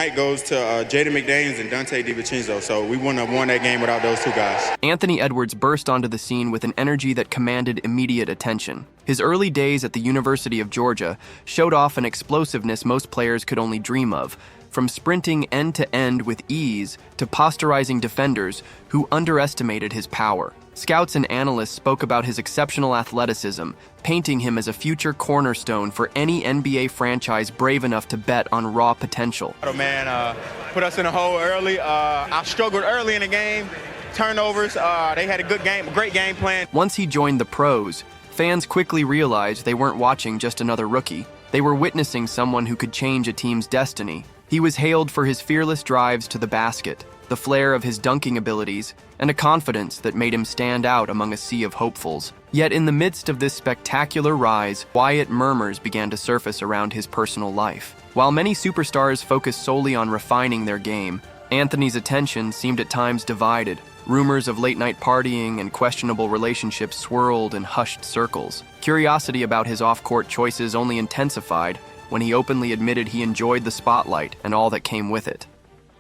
Night goes to Jaden McDaniels and Dante DiVincenzo, so we wouldn't have won that game without those two guys. Anthony Edwards burst onto the scene with an energy that commanded immediate attention. His early days at the University of Georgia showed off an explosiveness most players could only dream of, from sprinting end-to-end with ease to posterizing defenders who underestimated his power. Scouts and analysts spoke about his exceptional athleticism, painting him as a future cornerstone for any NBA franchise brave enough to bet on raw potential. Man, put us in a hole early. I struggled early in the game. Turnovers, they had a great game plan. Once he joined the pros, fans quickly realized they weren't watching just another rookie. They were witnessing someone who could change a team's destiny. He was hailed for his fearless drives to the basket, the flair of his dunking abilities, and a confidence that made him stand out among a sea of hopefuls. Yet in the midst of this spectacular rise, quiet murmurs began to surface around his personal life. While many superstars focused solely on refining their game, Anthony's attention seemed at times divided. Rumors of late-night partying and questionable relationships swirled in hushed circles. Curiosity about his off-court choices only intensified when he openly admitted he enjoyed the spotlight and all that came with it.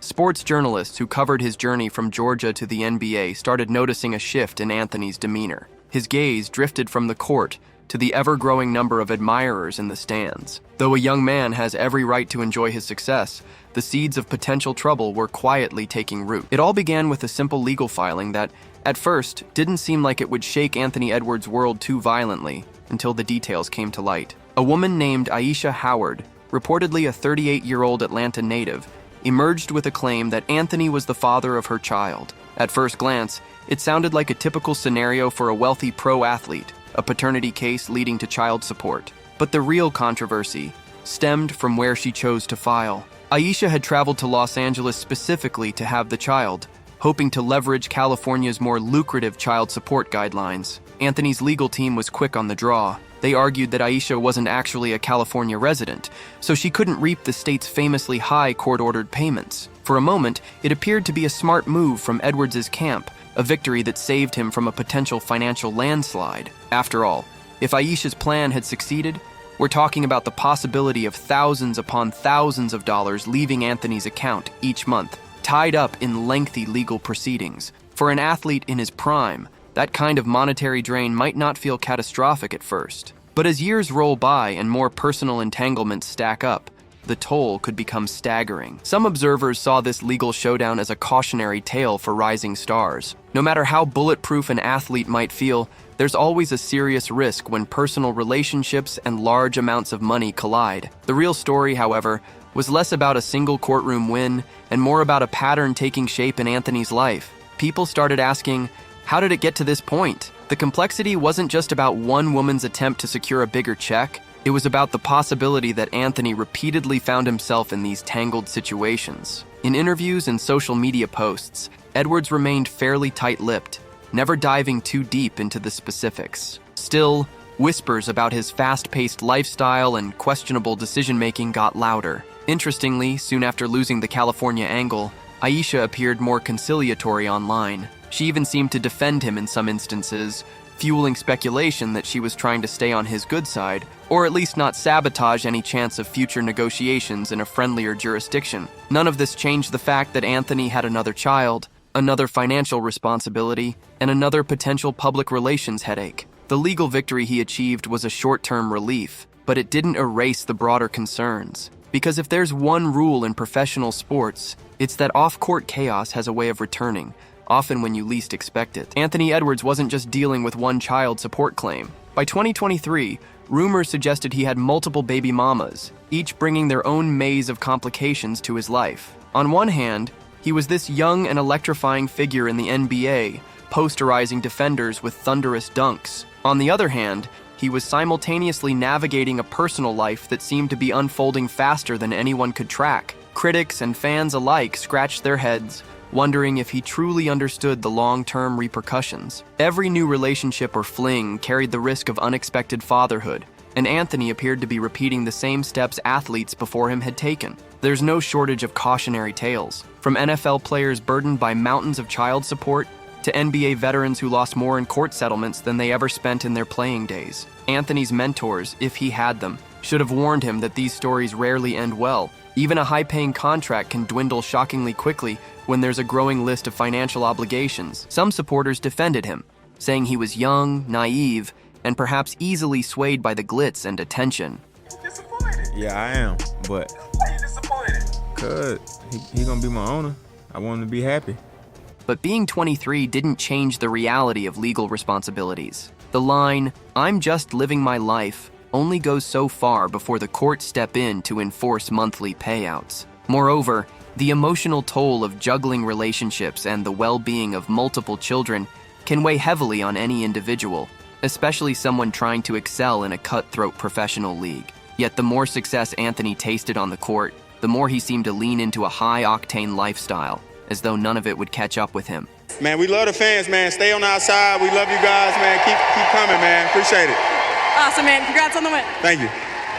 Sports journalists who covered his journey from Georgia to the NBA started noticing a shift in Anthony's demeanor. His gaze drifted from the court to the ever-growing number of admirers in the stands. Though a young man has every right to enjoy his success, the seeds of potential trouble were quietly taking root. It all began with a simple legal filing that, at first, didn't seem like it would shake Anthony Edwards' world too violently until the details came to light. A woman named Aisha Howard, reportedly a 38-year-old Atlanta native, emerged with a claim that Anthony was the father of her child. At first glance, it sounded like a typical scenario for a wealthy pro athlete, a paternity case leading to child support. But the real controversy stemmed from where she chose to file. Aisha had traveled to Los Angeles specifically to have the child, hoping to leverage California's more lucrative child support guidelines. Anthony's legal team was quick on the draw. They argued that Aisha wasn't actually a California resident, so she couldn't reap the state's famously high court-ordered payments. For a moment, it appeared to be a smart move from Edwards' camp, a victory that saved him from a potential financial landslide. After all, if Aisha's plan had succeeded, we're talking about the possibility of thousands upon thousands of dollars leaving Anthony's account each month, tied up in lengthy legal proceedings. For an athlete in his prime, that kind of monetary drain might not feel catastrophic at first. But as years roll by and more personal entanglements stack up, the toll could become staggering. Some observers saw this legal showdown as a cautionary tale for rising stars. No matter how bulletproof an athlete might feel, there's always a serious risk when personal relationships and large amounts of money collide. The real story, however, was less about a single courtroom win and more about a pattern taking shape in Anthony's life. People started asking, how did it get to this point? The complexity wasn't just about one woman's attempt to secure a bigger check. It was about the possibility that Anthony repeatedly found himself in these tangled situations. In interviews and social media posts, Edwards remained fairly tight-lipped, never diving too deep into the specifics. Still, whispers about his fast-paced lifestyle and questionable decision-making got louder. Interestingly, soon after losing the California angle, Aisha appeared more conciliatory online. She even seemed to defend him in some instances, fueling speculation that she was trying to stay on his good side, or at least not sabotage any chance of future negotiations in a friendlier jurisdiction. None of this changed the fact that Anthony had another child, another financial responsibility, and another potential public relations headache. The legal victory he achieved was a short-term relief, but it didn't erase the broader concerns. Because if there's one rule in professional sports, it's that off-court chaos has a way of returning, often when you least expect it. Anthony Edwards wasn't just dealing with one child support claim. By 2023, rumors suggested he had multiple baby mamas, each bringing their own maze of complications to his life. On one hand, he was this young and electrifying figure in the NBA, posterizing defenders with thunderous dunks. On the other hand, he was simultaneously navigating a personal life that seemed to be unfolding faster than anyone could track. Critics and fans alike scratched their heads, wondering if he truly understood the long-term repercussions. Every new relationship or fling carried the risk of unexpected fatherhood, and Anthony appeared to be repeating the same steps athletes before him had taken. There's no shortage of cautionary tales, from NFL players burdened by mountains of child support to NBA veterans who lost more in court settlements than they ever spent in their playing days. Anthony's mentors, if he had them, should have warned him that these stories rarely end well. Even a high-paying contract can dwindle shockingly quickly when there's a growing list of financial obligations. Some supporters defended him, saying he was young, naive, and perhaps easily swayed by the glitz and attention. Disappointed? Yeah, I am, but Why you disappointed? cuz he gonna be my owner. I want him to be happy. But being 23 didn't change the reality of legal responsibilities. The line, "I'm just living my life," only goes so far before the courts step in to enforce monthly payouts. Moreover, the emotional toll of juggling relationships and the well-being of multiple children can weigh heavily on any individual, especially someone trying to excel in a cutthroat professional league. Yet the more success Anthony tasted on the court, the more he seemed to lean into a high-octane lifestyle, as though none of it would catch up with him. Man, we love the fans, man. Stay on our side. We love you guys, man. Keep coming, man. Appreciate it. Awesome, man. Congrats on the win. Thank you.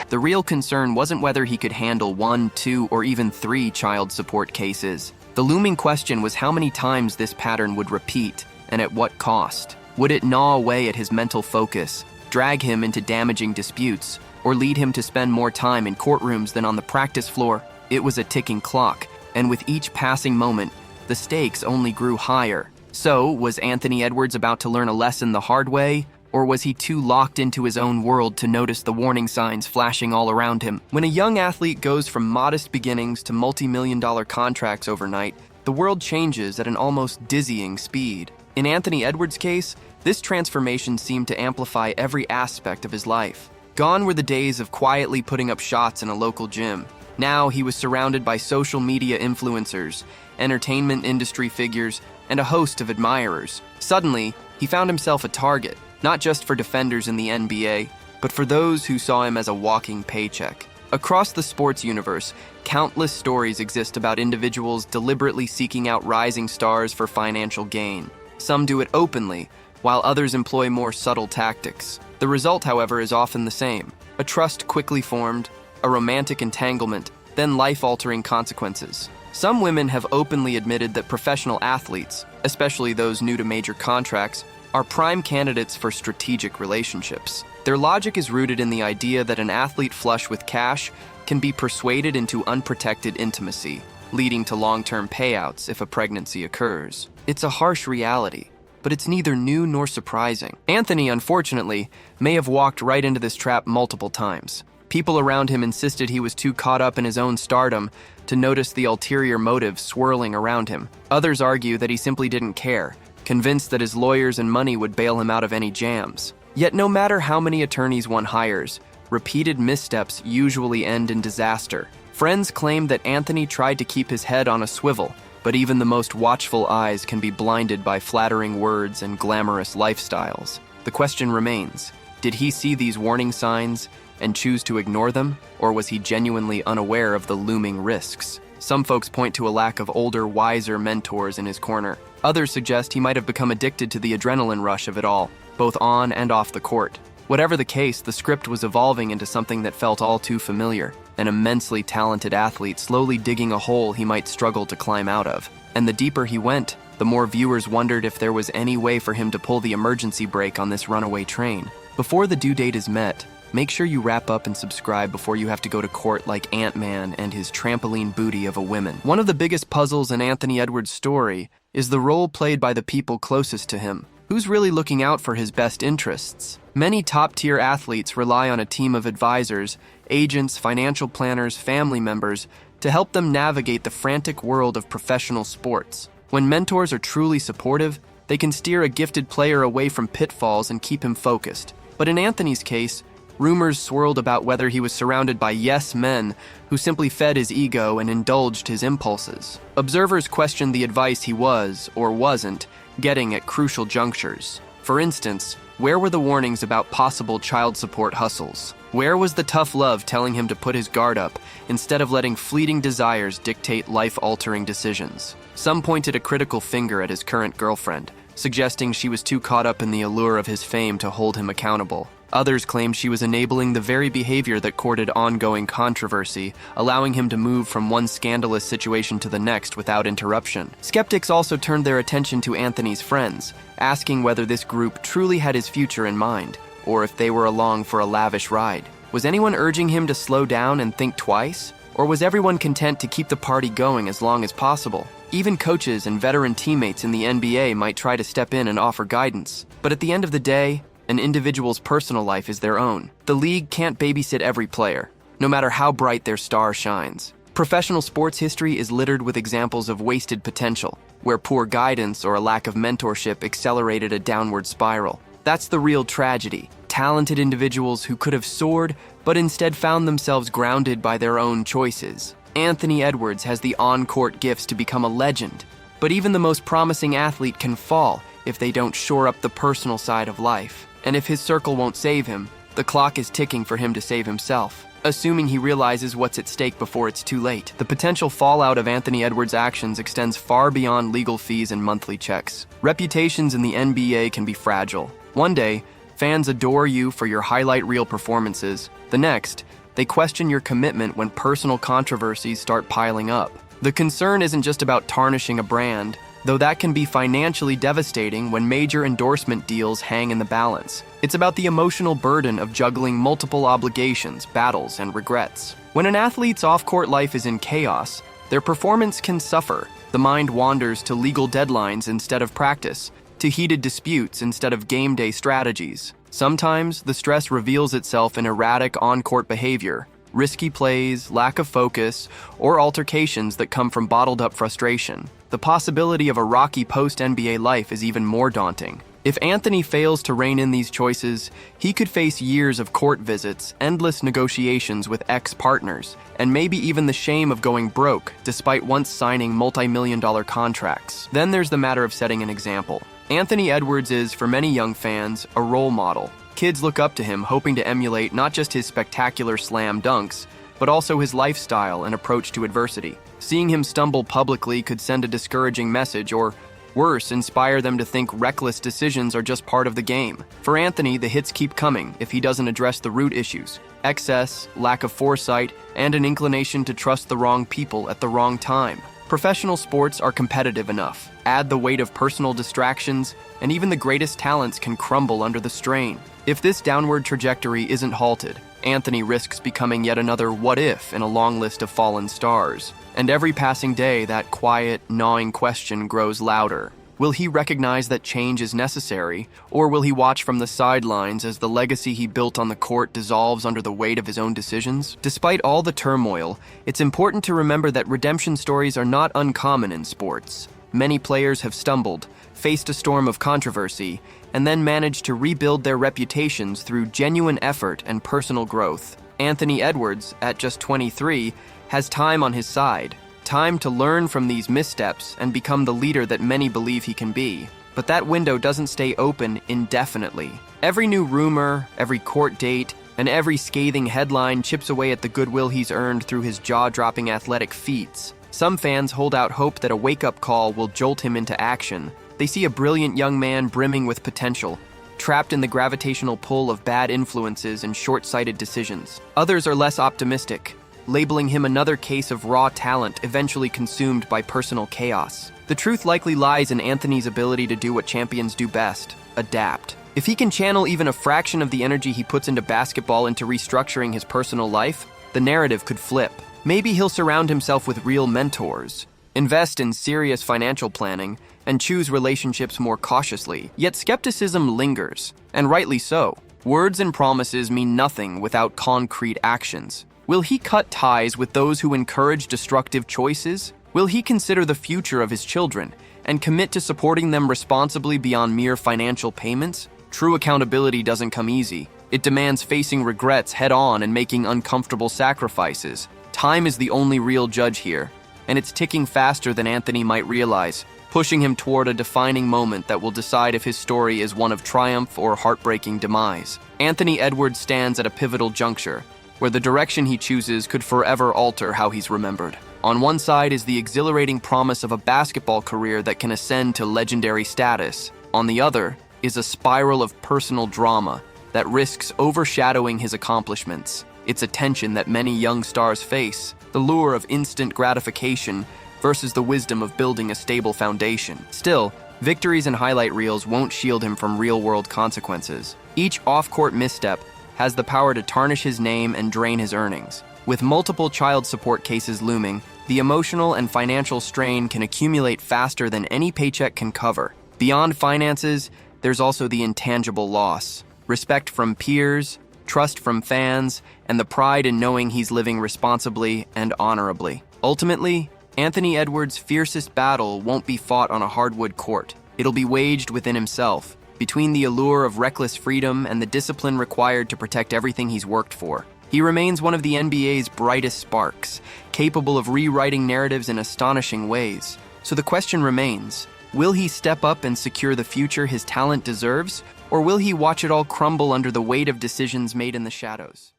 The real concern wasn't whether he could handle 1, 2, or even 3 child support cases. The looming question was how many times this pattern would repeat, and at what cost. Would it gnaw away at his mental focus, drag him into damaging disputes, or lead him to spend more time in courtrooms than on the practice floor? It was a ticking clock, and with each passing moment, the stakes only grew higher. So, was Anthony Edwards about to learn a lesson the hard way, or was he too locked into his own world to notice the warning signs flashing all around him? When a young athlete goes from modest beginnings to multi-million-dollar contracts overnight, the world changes at an almost dizzying speed. In Anthony Edwards' case, this transformation seemed to amplify every aspect of his life. Gone were the days of quietly putting up shots in a local gym. Now he was surrounded by social media influencers, entertainment industry figures, and a host of admirers. Suddenly, he found himself a target, not just for defenders in the NBA, but for those who saw him as a walking paycheck. Across the sports universe, countless stories exist about individuals deliberately seeking out rising stars for financial gain. Some do it openly, while others employ more subtle tactics. The result, however, is often the same. A trust quickly formed, a romantic entanglement, then life-altering consequences. Some women have openly admitted that professional athletes, especially those new to major contracts, are prime candidates for strategic relationships. Their logic is rooted in the idea that an athlete flush with cash can be persuaded into unprotected intimacy, leading to long-term payouts if a pregnancy occurs. It's a harsh reality, but it's neither new nor surprising. Anthony, unfortunately, may have walked right into this trap multiple times. People around him insisted he was too caught up in his own stardom to notice the ulterior motives swirling around him. Others argue that he simply didn't care, convinced that his lawyers and money would bail him out of any jams. Yet no matter how many attorneys one hires, repeated missteps usually end in disaster. Friends claim that Anthony tried to keep his head on a swivel, but even the most watchful eyes can be blinded by flattering words and glamorous lifestyles. The question remains, did he see these warning signs and choose to ignore them, or was he genuinely unaware of the looming risks? Some folks point to a lack of older, wiser mentors in his corner. Others suggest he might have become addicted to the adrenaline rush of it all, both on and off the court. Whatever the case, the script was evolving into something that felt all too familiar, an immensely talented athlete slowly digging a hole he might struggle to climb out of. And the deeper he went, the more viewers wondered if there was any way for him to pull the emergency brake on this runaway train. Before the due date is met, make sure you wrap up and subscribe before you have to go to court like Ant-Man and his trampoline booty of a woman. One of the biggest puzzles in Anthony Edwards' story is the role played by the people closest to him. Who's really looking out for his best interests? Many top-tier athletes rely on a team of advisors, agents, financial planners, family members to help them navigate the frantic world of professional sports. When mentors are truly supportive, they can steer a gifted player away from pitfalls and keep him focused. But in Anthony's case, rumors swirled about whether he was surrounded by yes men who simply fed his ego and indulged his impulses. Observers questioned the advice he was, or wasn't, getting at crucial junctures. For instance, where were the warnings about possible child support hustles? Where was the tough love telling him to put his guard up instead of letting fleeting desires dictate life-altering decisions? Some pointed a critical finger at his current girlfriend, suggesting she was too caught up in the allure of his fame to hold him accountable. Others claimed she was enabling the very behavior that courted ongoing controversy, allowing him to move from one scandalous situation to the next without interruption. Skeptics also turned their attention to Anthony's friends, asking whether this group truly had his future in mind, or if they were along for a lavish ride. Was anyone urging him to slow down and think twice? Or was everyone content to keep the party going as long as possible? Even coaches and veteran teammates in the NBA might try to step in and offer guidance. But at the end of the day, an individual's personal life is their own. The league can't babysit every player, no matter how bright their star shines. Professional sports history is littered with examples of wasted potential, where poor guidance or a lack of mentorship accelerated a downward spiral. That's the real tragedy. Talented individuals who could have soared, but instead found themselves grounded by their own choices. Anthony Edwards has the on-court gifts to become a legend, but even the most promising athlete can fall if they don't shore up the personal side of life. And if his circle won't save him, the clock is ticking for him to save himself, assuming he realizes what's at stake before it's too late. The potential fallout of Anthony Edwards' actions extends far beyond legal fees and monthly checks. Reputations in the NBA can be fragile. One day, fans adore you for your highlight reel performances. The next, they question your commitment when personal controversies start piling up. The concern isn't just about tarnishing a brand, though that can be financially devastating when major endorsement deals hang in the balance. It's about the emotional burden of juggling multiple obligations, battles, and regrets. When an athlete's off-court life is in chaos, their performance can suffer. The mind wanders to legal deadlines instead of practice, to heated disputes instead of game day strategies. Sometimes, the stress reveals itself in erratic on-court behavior, risky plays, lack of focus, or altercations that come from bottled-up frustration. The possibility of a rocky post-NBA life is even more daunting. If Anthony fails to rein in these choices, he could face years of court visits, endless negotiations with ex-partners, and maybe even the shame of going broke despite once signing multi-million-dollar contracts. Then there's the matter of setting an example. Anthony Edwards is, for many young fans, a role model. Kids look up to him, hoping to emulate not just his spectacular slam dunks, but also his lifestyle and approach to adversity. Seeing him stumble publicly could send a discouraging message, or worse, inspire them to think reckless decisions are just part of the game. For Anthony, the hits keep coming if he doesn't address the root issues: excess, lack of foresight, and an inclination to trust the wrong people at the wrong time. Professional sports are competitive enough. Add the weight of personal distractions, and even the greatest talents can crumble under the strain. If this downward trajectory isn't halted, Anthony risks becoming yet another what if in a long list of fallen stars. And every passing day, that quiet, gnawing question grows louder. Will he recognize that change is necessary, or will he watch from the sidelines as the legacy he built on the court dissolves under the weight of his own decisions? Despite all the turmoil, it's important to remember that redemption stories are not uncommon in sports. Many players have stumbled, faced a storm of controversy, and then managed to rebuild their reputations through genuine effort and personal growth. Anthony Edwards, at just 23, has time on his side. Time to learn from these missteps and become the leader that many believe he can be. But that window doesn't stay open indefinitely. Every new rumor, every court date, and every scathing headline chips away at the goodwill he's earned through his jaw-dropping athletic feats. Some fans hold out hope that a wake-up call will jolt him into action. They see a brilliant young man brimming with potential, trapped in the gravitational pull of bad influences and short-sighted decisions. Others are less optimistic, labeling him another case of raw talent eventually consumed by personal chaos. The truth likely lies in Anthony's ability to do what champions do best: adapt. If he can channel even a fraction of the energy he puts into basketball into restructuring his personal life, the narrative could flip. Maybe he'll surround himself with real mentors, invest in serious financial planning, and choose relationships more cautiously. Yet skepticism lingers, and rightly so. Words and promises mean nothing without concrete actions. Will he cut ties with those who encourage destructive choices? Will he consider the future of his children and commit to supporting them responsibly beyond mere financial payments? True accountability doesn't come easy. It demands facing regrets head-on and making uncomfortable sacrifices. Time is the only real judge here, and it's ticking faster than Anthony might realize, pushing him toward a defining moment that will decide if his story is one of triumph or heartbreaking demise. Anthony Edwards stands at a pivotal juncture, where the direction he chooses could forever alter how he's remembered. On one side is the exhilarating promise of a basketball career that can ascend to legendary status. On the other is a spiral of personal drama that risks overshadowing his accomplishments. It's a tension that many young stars face, the lure of instant gratification versus the wisdom of building a stable foundation. Still, victories and highlight reels won't shield him from real-world consequences. Each off-court misstep has the power to tarnish his name and drain his earnings. With multiple child support cases looming, the emotional and financial strain can accumulate faster than any paycheck can cover. Beyond finances, there's also the intangible loss: respect from peers, trust from fans, and the pride in knowing he's living responsibly and honorably. Ultimately, Anthony Edwards' fiercest battle won't be fought on a hardwood court. It'll be waged within himself, between the allure of reckless freedom and the discipline required to protect everything he's worked for. He remains one of the NBA's brightest sparks, capable of rewriting narratives in astonishing ways. So the question remains, will he step up and secure the future his talent deserves, or will he watch it all crumble under the weight of decisions made in the shadows?